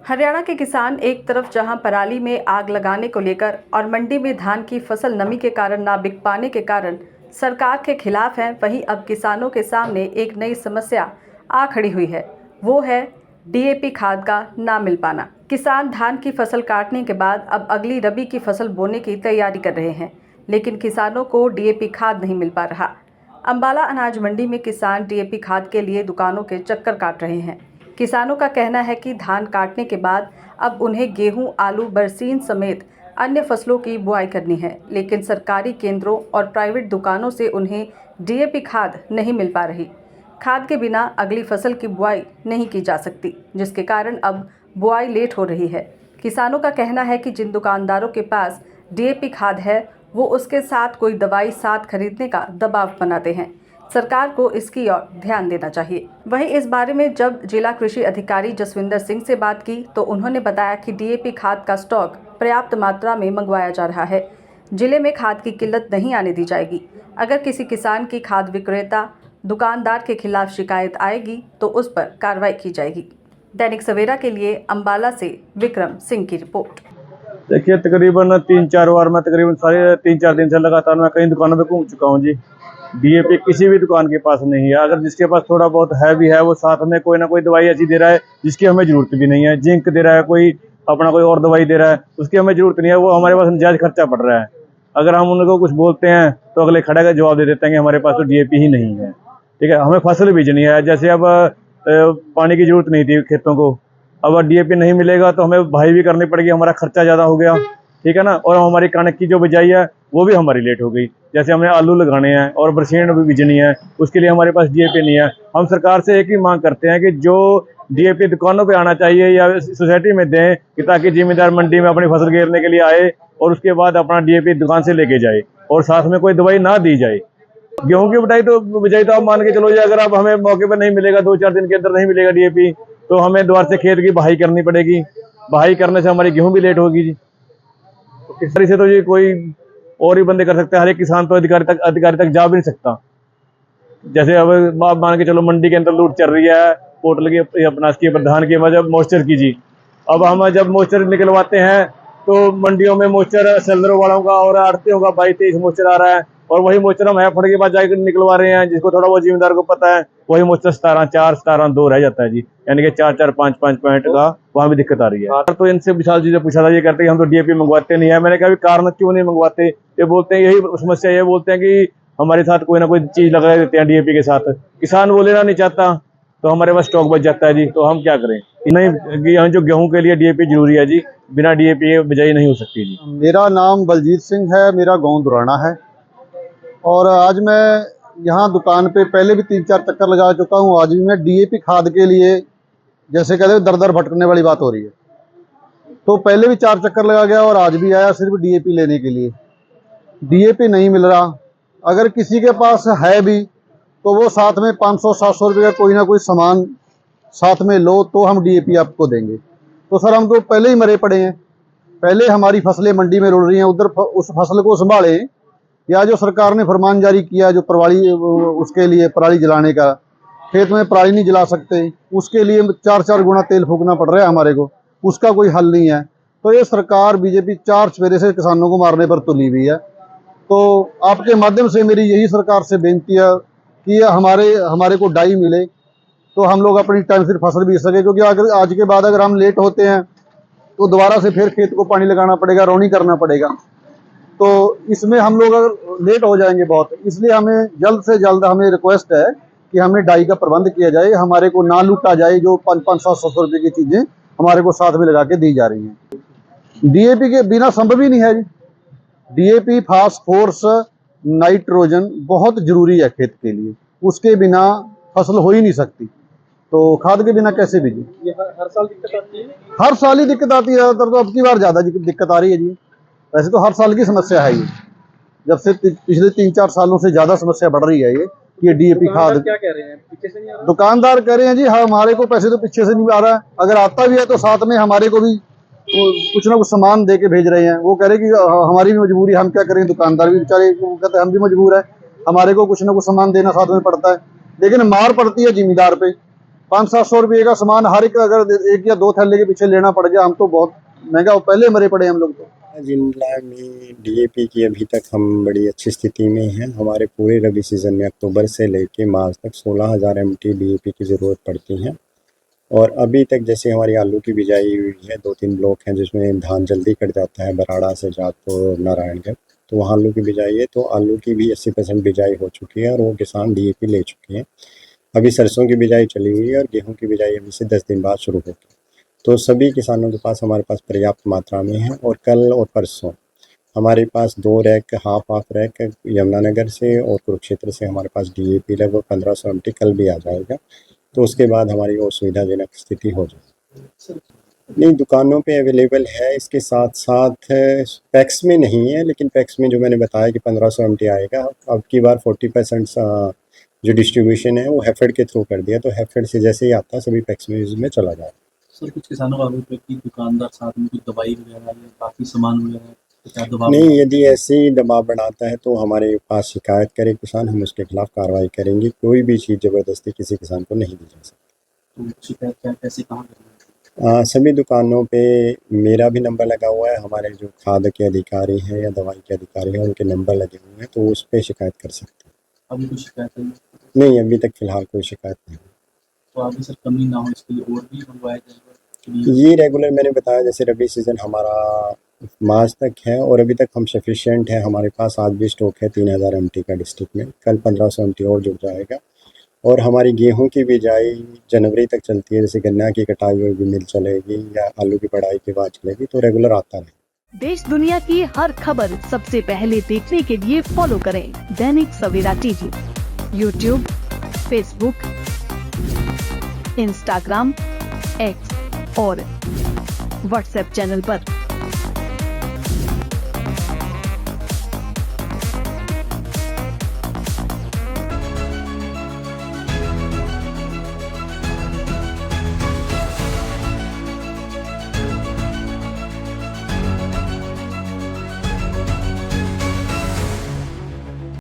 हरियाणा के किसान एक तरफ जहां पराली में आग लगाने को लेकर और मंडी में धान की फसल नमी के कारण ना बिक पाने के कारण सरकार के खिलाफ हैं, वहीं अब किसानों के सामने एक नई समस्या आ खड़ी हुई है। वो है डीएपी खाद का ना मिल पाना। किसान धान की फसल काटने के बाद अब अगली रबी की फसल बोने की तैयारी कर रहे हैं, लेकिन किसानों को डीएपी खाद नहीं मिल पा रहा। अम्बाला अनाज मंडी में किसान डीएपी खाद के लिए दुकानों के चक्कर काट रहे हैं। किसानों का कहना है कि धान काटने के बाद अब उन्हें गेहूं, आलू, बरसीन समेत अन्य फसलों की बुआई करनी है, लेकिन सरकारी केंद्रों और प्राइवेट दुकानों से उन्हें डीएपी खाद नहीं मिल पा रही। खाद के बिना अगली फसल की बुआई नहीं की जा सकती, जिसके कारण अब बुआई लेट हो रही है। किसानों का कहना है कि जिन दुकानदारों के पास डीएपी खाद है, वो उसके साथ कोई दवाई साथ खरीदने का दबाव बनाते हैं। सरकार को इसकी ओर ध्यान देना चाहिए। वहीं इस बारे में जब जिला कृषि अधिकारी जसविंदर सिंह से बात की तो उन्होंने बताया कि डीएपी खाद का स्टॉक पर्याप्त मात्रा में मंगवाया जा रहा है। जिले में खाद की किल्लत नहीं आने दी जाएगी। अगर किसी किसान की खाद विक्रेता दुकानदार के खिलाफ शिकायत आएगी तो उस पर कार्रवाई की जाएगी। दैनिक सवेरा के लिए अम्बाला से विक्रम सिंह की रिपोर्ट। देखिए, तकरीबन 3-4 बार मैं तकरीबन सारे 3-4 दिन से लगातार मैं कई दुकानों पे घूम चुका हूँ जी। डीएपी किसी भी दुकान के पास नहीं है। अगर जिसके पास थोड़ा बहुत है भी है, वो साथ में कोई ना कोई दवाई ऐसी दे रहा है जिसकी हमें जरूरत भी नहीं है। जिंक दे रहा है, कोई अपना कोई और दवाई दे रहा है, उसकी हमें जरूरत नहीं है। वो हमारे पास जायज खर्चा पड़ रहा है। अगर हम उनको कुछ बोलते हैं तो अगले खड़ा का जवाब दे देते हैं कि हमारे पास तो डीएपी ही नहीं है। ठीक है, हमें फसल बीजनी है। जैसे अब पानी की जरूरत नहीं थी खेतों को, अब डीएपी नहीं मिलेगा तो हमें भाई भी करनी पड़ेगी, हमारा खर्चा ज़्यादा हो गया। ठीक है ना। और हमारी कणक की जो बिजाई है वो भी हमारी लेट हो गई। जैसे हमें आलू लगाने हैं और बरसीन भी बीजनी है, उसके लिए हमारे पास डीएपी नहीं है। हम सरकार से एक ही मांग करते हैं कि जो डीएपी दुकानों पे आना चाहिए या सोसाइटी में दें, कि ताकि जिम्मेदार मंडी में अपनी फसल घेरने के लिए आए और उसके बाद अपना डीएपी दुकान से लेके जाए और साथ में कोई दवाई ना दी जाए। गेहूं की बिजाई तो आप मान के चलो, अगर अब हमें मौके पर नहीं मिलेगा, 2-4 दिन के अंदर नहीं मिलेगा डीएपी, तो हमें दोबारा से खेत की बहाई करनी पड़ेगी। बहाई करने से हमारी गेहूं भी लेट होगी जी। इस तरह से तो ये कोई और ही बंदे कर सकते हैं। हर एक किसान तो अधिकारी तक जा भी नहीं सकता। जैसे अब आप मान के चलो, मंडी के अंदर लूट चल रही है पोर्टल की, अपना इसकी प्रधान की वजह मॉइस्चर की जी। अब हम जब मॉइस्चर निकलवाते हैं तो मंडियों में मॉइस्चर सेलरों वालों का और आड़तियों का 22-23 मॉइस्चर आ रहा है, और वही मॉइस्चर हम फट के बाद जाकर निकलवा रहे हैं। जिसको थोड़ा बहुत जिम्मेदार को पता है, वही मॉइस्चर 17-4, 17-2 रह जाता है जी। यानी कि 4-4, 5-5 पॉइंट का वहां भी दिक्कत आ रही है। तो इनसे विशाल चीजें पूछा था, ये कहते हैं हम तो डीएपी मंगवाते नहीं है। मैंने कहा कारण क्यों नहीं मंगवाते? ये बोलते हैं, यही समस्या, ये बोलते हैं कि हमारे साथ कोई ना कोई चीज लगा देते हैं डीएपी के साथ। किसान वो लेना नहीं चाहता तो हमारे पास स्टॉक बच जाता है जी। तो हम क्या करें? नहीं, जो गेहूं के लिए डीएपी जरूरी है जी, बिना डीएपी के बिजाई नहीं हो सकती जी। मेरा नाम बलजीत सिंह है, मेरा गांव दुराना है, और आज मैं यहाँ दुकान पे पहले भी 3-4 चक्कर लगा चुका हूँ। आज भी मैं डीएपी खाद के लिए, जैसे कहते हैं, दर दर भटकने वाली बात हो रही है। तो पहले भी 4 चक्कर लगा गया और आज भी आया सिर्फ डीएपी लेने के लिए। डीएपी नहीं मिल रहा। अगर किसी के पास है भी तो वो साथ में 500-700 रुपये का कोई ना कोई सामान साथ में लो तो हम डीएपी आपको देंगे। तो सर, हम तो पहले ही मरे पड़े हैं। पहले हमारी फसलें मंडी में रुल रही हैं, उधर उस फसल को संभालें, या जो सरकार ने फरमान जारी किया जो पराली, उसके लिए पराली जलाने का, खेत में पराली नहीं जला सकते, उसके लिए 4-4 गुना तेल फूकना पड़ रहा है हमारे को, उसका कोई हल नहीं है। तो ये सरकार बीजेपी 4 चफेरे से किसानों को मारने पर तुली हुई है। तो आपके माध्यम से मेरी यही सरकार से बेनती है कि हमारे को डाई मिले तो हम लोग अपनी टाइम से फसल बीज सके। क्योंकि अगर आज के बाद अगर हम लेट होते हैं तो दोबारा से फिर खेत को पानी लगाना पड़ेगा, रोनी करना पड़ेगा। तो इसमें हम लोग लेट हो जाएंगे बहुत। इसलिए हमें जल्द से जल्द हमें रिक्वेस्ट है कि हमें डाई का प्रबंध किया जाए, हमारे को ना लूटा जाए। जो 500-700 रुपये की चीज़ें हमारे को साथ में लगा के दी जा रही हैं। डीएपी के बिना संभव ही नहीं है जी। डीएपी, फास्फोरस, नाइट्रोजन बहुत जरूरी है खेत के लिए। उसके बिना फसल हो ही नहीं सकती। तो खाद के बिना कैसे बीजे? हर साल दिक्कत आती है। हर साल ही दिक्कत आती है, ज़्यादातर तो अब की बार ज़्यादा दिक्कत आ रही है जी। वैसे तो हर साल की समस्या है ये, जब से पिछले 3-4 सालों से ज्यादा समस्या बढ़ रही है ये डीएपी खाद। क्या कह रहे हैं? पीछे से नहीं आ रहा? दुकानदार कह रहे हैं जी, हाँ, हमारे को पैसे तो पीछे से नहीं आ रहा है। अगर आता भी है तो साथ में हमारे को भी कुछ ना कुछ सामान दे के भेज रहे हैं। वो कह रहे कि हमारी भी मजबूरी, हम क्या करें। दुकानदार भी बेचारे कहते हैं हम भी मजबूर है, हमारे को कुछ ना कुछ सामान देना साथ में पड़ता है। लेकिन मार पड़ती है जिम्मेदार पे। 500-700 रुपये का सामान हर एक अगर 1 या 2 थैले के पीछे लेना पड़ गया, हम तो बहुत महंगा, पहले मरे पड़े हम लोग तो। जिला में डीएपी की अभी तक हम बड़ी अच्छी स्थिति में हैं। हमारे पूरे रबी सीज़न में अक्टूबर से लेके मार्च तक 16,000 MT डीएपी की ज़रूरत पड़ती है। और अभी तक जैसे हमारी आलू की बिजाई हुई है, 2-3 ब्लॉक हैं जिसमें धान जल्दी कट जाता है, बराड़ा से जातो नारायणगढ़, तो वहाँ आलू की बिजाई है, तो आलू की भी 80% बिजाई हो चुकी है और वो किसान डीएपी ले चुके हैं। अभी सरसों की बिजाई चली हुई है और गेहूँ की बिजाई अभी से 10 दिन बाद शुरू होगी। तो सभी किसानों के पास हमारे पास पर्याप्त मात्रा में है। और कल और परसों हमारे पास 2 रैक हाफ रैक यमुनानगर से और कुरुक्षेत्र से हमारे पास डीएपी लगभग 1500 MT कल भी आ जाएगा। तो उसके बाद हमारी और सुविधाजनक स्थिति हो जाएगी। नहीं, दुकानों पे अवेलेबल है। इसके साथ साथ पैक्स में नहीं है, लेकिन पैक्स में जो मैंने बताया कि 1500 MT आएगा। अब की बार 40% जो डिस्ट्रीब्यूशन है वो हैफेड के थ्रू कर दिया, तो हैफेड से जैसे ही आता है सभी पैक्स में चला जाए। सर, कुछ किसानों का आरोप है कि दुकानदार साथ में कुछ दवाई वगैरह या बाकी सामान वगैरह क्या दबाव नहीं, यदि ऐसे ही दबाव बनाता है तो हमारे पास शिकायत करे किसान, हम उसके खिलाफ कार्रवाई करेंगे। कोई भी चीज़ ज़बरदस्ती किसी किसान को नहीं दी जा सकती। तो शिकायत क्या कैसे कहाँ करना सभी दुकानों पे मेरा भी नंबर लगा हुआ है, हमारे जो खाद के अधिकारी हैं या दवाई के अधिकारी हैं उनके नंबर लगे हुए हैं, तो उस पर शिकायत कर सकते हैं। अभी कोई शिकायत नहीं? नहीं, अभी तक फ़िलहाल कोई शिकायत नहीं। तो आगे सर कमी ना हो इसके लिए और भी मंगवाया जाएगा? ये रेगुलर मैंने बताया, जैसे रबी सीज़न हमारा मार्च तक है और अभी तक हम सफिशिएंट है। हमारे पास आज भी स्टॉक है 3000 MT का डिस्ट्रिक्ट में, कल 1500 MT और जुड़ जाएगा। और हमारी गेहूं की बिजाई जनवरी तक चलती है, जैसे गन्ना की कटाई हुई भी मिल चलेगी या आलू की बढ़ाई के बाद चलेगी, तो रेगुलर आता है। देश दुनिया की हर खबर सबसे पहले देखने के लिए फॉलो करें Dainik Savera TV, YouTube, Facebook, Instagram, X और व्हाट्सएप चैनल पर।